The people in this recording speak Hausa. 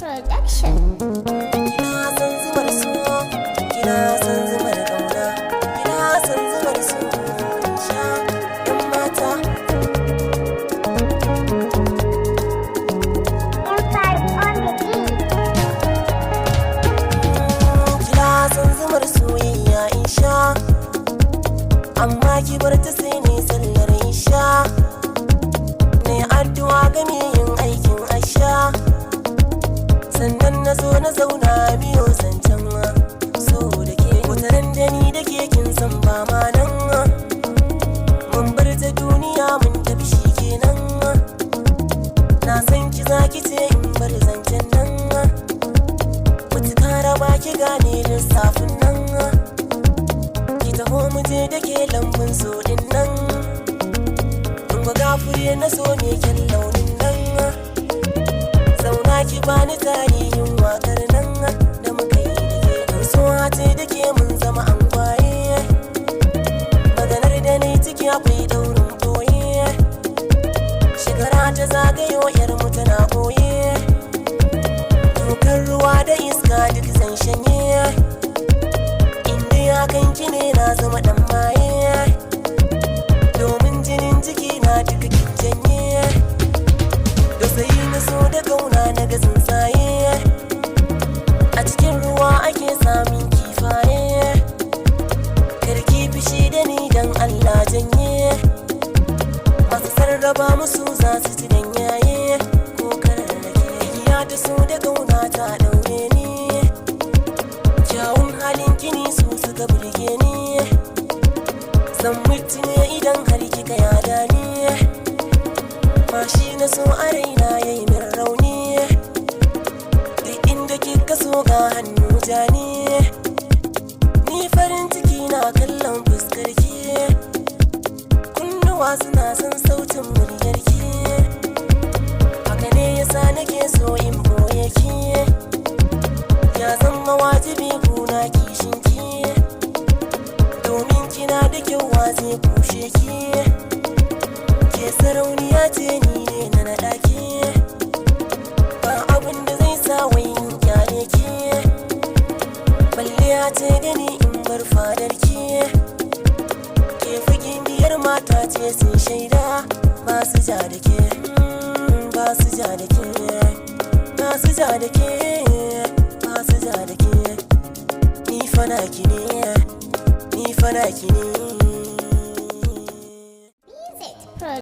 Production. Kina san zubar so, kina san zubar kauna, kina san zubar so, sha ɗan mata. Kina san zubar soyayya in sha, amma ki bar ta sai ne sallar isha. Ne addu'a game yin aikin asha. Sannan na zo na zauna biyo zancen so da ke wataran da ni da ke kin san ba ma nan mun bar ta duniya mun tafi shi kenan na san ki za ki ce in bar zancen nan mutuka raba ki gane lissafin nan ki taho mu je da ke lambun so din nan in ga gafure na so me kyan launin nan zauna ki bani tarihin wakar nan da muka yi da ke rantsuwa ce da ke mun zama an kwaye maganar da na yi ciki akwai daurin koye shekara ta zagayo yar mu tana koye dokar ruwa da iska duk zan shanye inda ya kanki ne na zama dan maye domin jinin jiki na duka kin janye da sai na so da kauna na ga tsuntsaye a cikin ruwa ake samun kifaye karki fishi da ni dan Allah janye masu sarraba musu za su ci dan yaye ko kararrake ya ta so da kauna ta daure ni kyawun halin kini su suka burge ni zan mutu ne idan har kika yada ni mashi na so a raina yayi min rauni duk inda kika so ga hannu jani ni farin ciki na kallon fuskar ki kunnuwa suna son sautin muryar ki haka ne yasa nake so in boye ki ya zama wajibi kuna kishin ki domin kina da kyau wa zai kushe ki ke sarauniya ce ni ne na naɗa ki ba abin da zai sa wai in kyale ki balle ya ce da ni in bar fadar ki ke fagin biyar mata ce sun shaida ba su ja da ke ba su ja da ke ba su ja da ke ba su ja da ke ni fana ki ne ni fana ki ne